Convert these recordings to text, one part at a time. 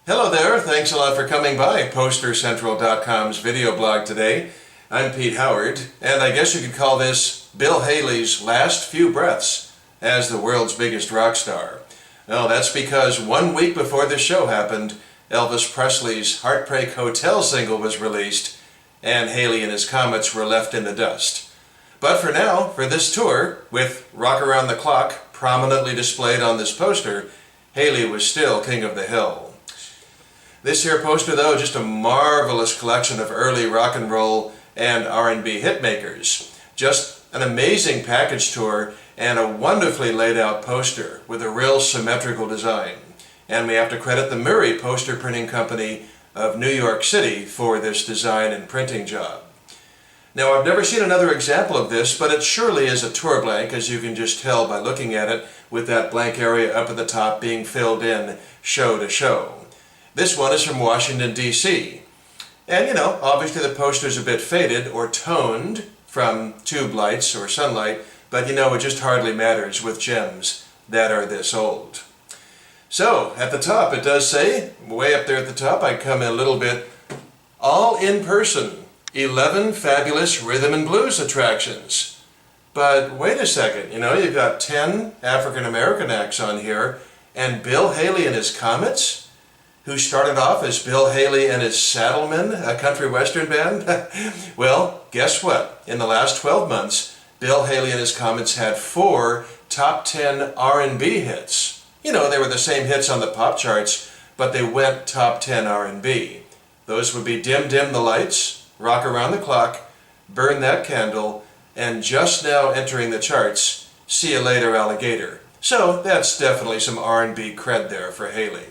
Hello there, thanks a lot for coming by PosterCentral.com's video blog today. I'm Pete Howard, and I guess you could call this Bill Haley's last few breaths as the world's biggest rock star. Well, that's because 1 week before this show happened, Elvis Presley's Heartbreak Hotel single was released, and Haley and his Comets were left in the dust. But for now, for this tour, with Rock Around the Clock prominently displayed on this poster, Haley was still king of the hill. This here poster, though, just a marvelous collection of early rock and roll and R&B hitmakers. Just an amazing package tour and a wonderfully laid out poster with a real symmetrical design. And we have to credit the Murray Poster Printing Company of New York City for this design and printing job. Now, I've never seen another example of this, but it surely is a tour blank, as you can just tell by looking at it, with that blank area up at the top being filled in show to show. This one is from Washington, D.C. And, you know, obviously the poster's a bit faded or toned from tube lights or sunlight, but you know, it just hardly matters with gems that are this old. So, at the top it does say, way up there at the top, I come in a little bit, all in person, 11 fabulous rhythm and blues attractions. But wait a second, you know, you've got 10 African American acts on here, and Bill Haley and his Comets? Who started off as Bill Haley and his Saddlemen, a country western band? Well, guess what? In the last 12 months, Bill Haley and his Comets had 4 top 10 R&B hits. You know, they were the same hits on the pop charts, but they went top 10 R&B. Those would be Dim Dim the Lights, Rock Around the Clock, Burn That Candle, and just now entering the charts, See You Later Alligator. So that's definitely some R&B cred there for Haley.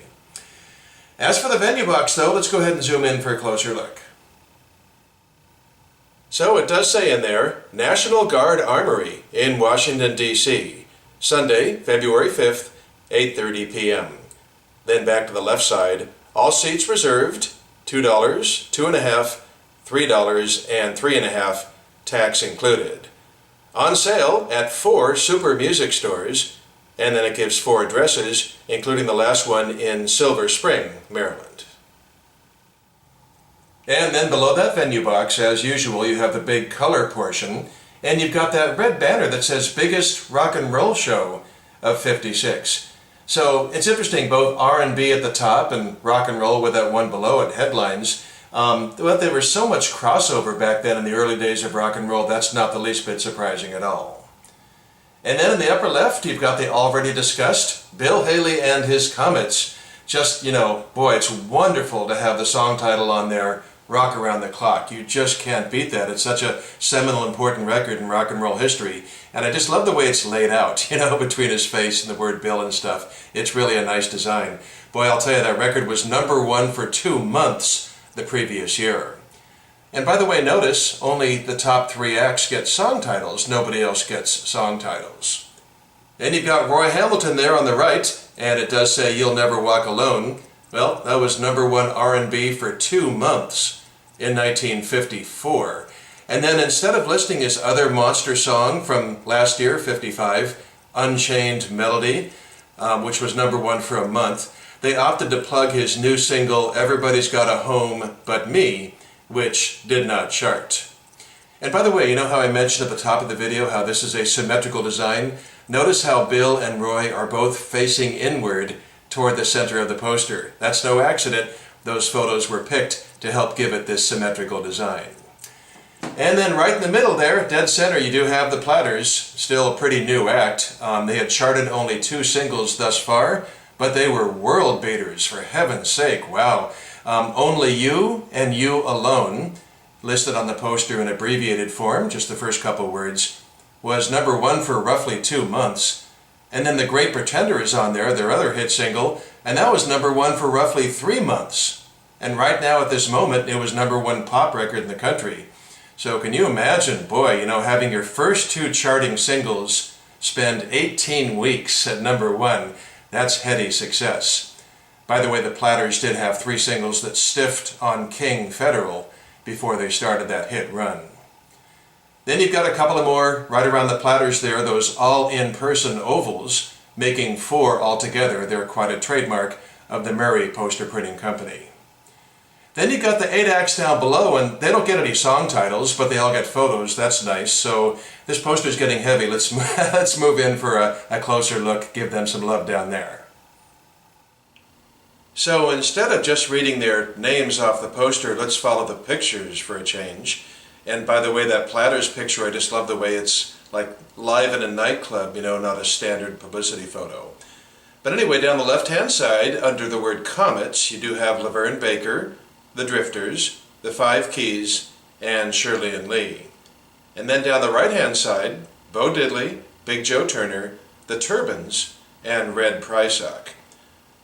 As for the venue box, though, let's go ahead and zoom in for a closer look. So it does say in there, National Guard Armory in Washington, D.C., Sunday, February 5th, 8:30 p.m. Then back to the left side, all seats reserved, $2, $2.50, $3, and $3.50, tax included. On sale at 4 Super Music stores, and then it gives 4 addresses, including the last one in Silver Spring, Maryland. And then below that venue box, as usual, you have the big color portion, and you've got that red banner that says Biggest Rock and Roll Show of '56. So it's interesting, both R&B at the top and rock and roll with that one below it, headlines. But there was so much crossover back then in the early days of rock and roll, that's not the least bit surprising at all. And then in the upper left, you've got the already discussed Bill Haley and his Comets. Just, you know, boy, it's wonderful to have the song title on there, Rock Around the Clock. You just can't beat that. It's such a seminal, important record in rock and roll history. And I just love the way it's laid out, you know, between his face and the word Bill and stuff. It's really a nice design. Boy, I'll tell you, that record was #1 for 2 months the previous year. And by the way, notice only the top 3 acts get song titles. Nobody else gets song titles. Then you've got Roy Hamilton there on the right, and it does say You'll Never Walk Alone. Well, that was #1 R&B for 2 months in 1954. And then instead of listing his other monster song from last year, 55, Unchained Melody, which was #1 for a month, they opted to plug his new single, Everybody's Got a Home But Me, which did not chart. And by the way, you know how I mentioned at the top of the video how this is a symmetrical design? Notice how Bill and Roy are both facing inward toward the center of the poster. That's no accident. Those photos were picked to help give it this symmetrical design. And then right in the middle there, dead center, you do have the Platters, still a pretty new act. They had charted only 2 singles thus far, but they were world beaters, for heaven's sake, wow. Only You and You Alone, listed on the poster in abbreviated form, just the first couple words, was #1 for roughly 2 months. And then The Great Pretender is on there, their other hit single, and that was #1 for roughly 3 months. And right now at this moment, it was #1 pop record in the country. So can you imagine, boy, you know, having your first 2 charting singles spend 18 weeks at #1, that's heady success. By the way, the Platters did have 3 singles that stiffed on King Federal before they started that hit run. Then you've got a couple of more right around the Platters there, those all-in-person ovals, making 4 altogether. They're quite a trademark of the Murray Poster Printing Company. Then you got the 8 acts down below, and they don't get any song titles, but they all get photos. That's nice. So this poster's getting heavy. Let's move in for a closer look, give them some love down there. So instead of just reading their names off the poster, let's follow the pictures for a change. And by the way, that Platters picture, I just love the way it's like live in a nightclub, you know, not a standard publicity photo. But anyway, down the left-hand side, under the word Comets, you do have Laverne Baker, the Drifters, the Five Keys, and Shirley and Lee. And then down the right-hand side, Bo Diddley, Big Joe Turner, the Turbans, and Red Prysock.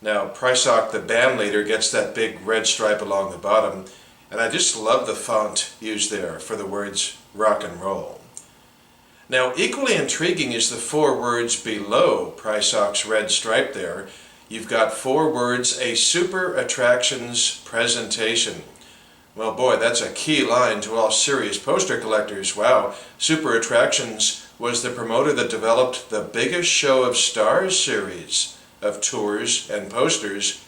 Now, Prysock, the band leader, gets that big red stripe along the bottom, and I just love the font used there for the words rock and roll. Now, equally intriguing is the 4 words below Prysock's red stripe there. You've got 4 words, a Super Attractions presentation. Well, boy, that's a key line to all serious poster collectors. Wow, Super Attractions was the promoter that developed the Biggest Show of Stars series of tours and posters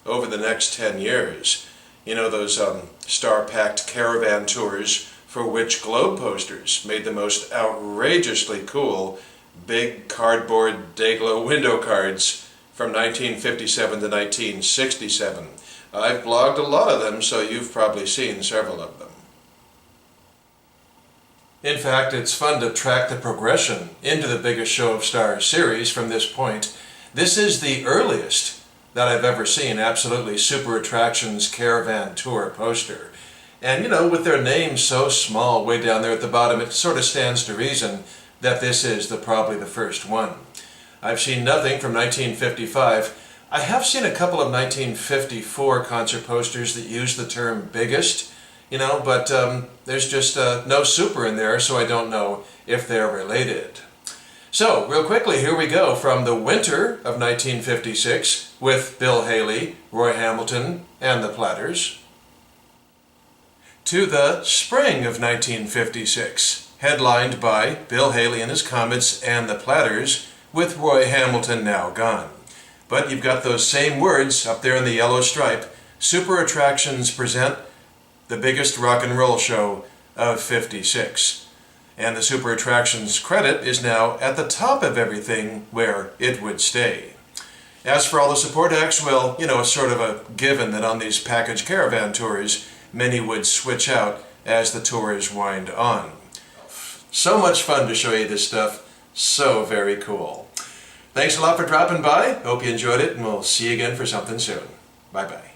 over the next 10 years. You know, those star-packed caravan tours for which Globe posters made the most outrageously cool big cardboard Day-Glo window cards from 1957 to 1967. I've blogged a lot of them, so you've probably seen several of them. In fact, it's fun to track the progression into the Biggest Show of Stars series from this point. This is the earliest that I've ever seen, absolutely, Super Attractions Caravan Tour poster. And you know, with their names so small way down there at the bottom, it sort of stands to reason that this is probably the first one. I've seen nothing from 1955. I have seen a couple of 1954 concert posters that use the term biggest, you know, but there's just no super in there, so I don't know if they're related. So, real quickly, here we go from the winter of 1956 with Bill Haley, Roy Hamilton, and the Platters, to the spring of 1956, headlined by Bill Haley and his Comets and the Platters, with Roy Hamilton now gone. But you've got those same words up there in the yellow stripe. Super Attractions present the biggest rock and roll show of '56. And the Super Attractions credit is now at the top of everything where it would stay. As for all the support acts, well, you know, it's sort of a given that on these package caravan tours, many would switch out as the tours wind on. So much fun to show you this stuff. So very cool. Thanks a lot for dropping by. Hope you enjoyed it, and we'll see you again for something soon. Bye-bye.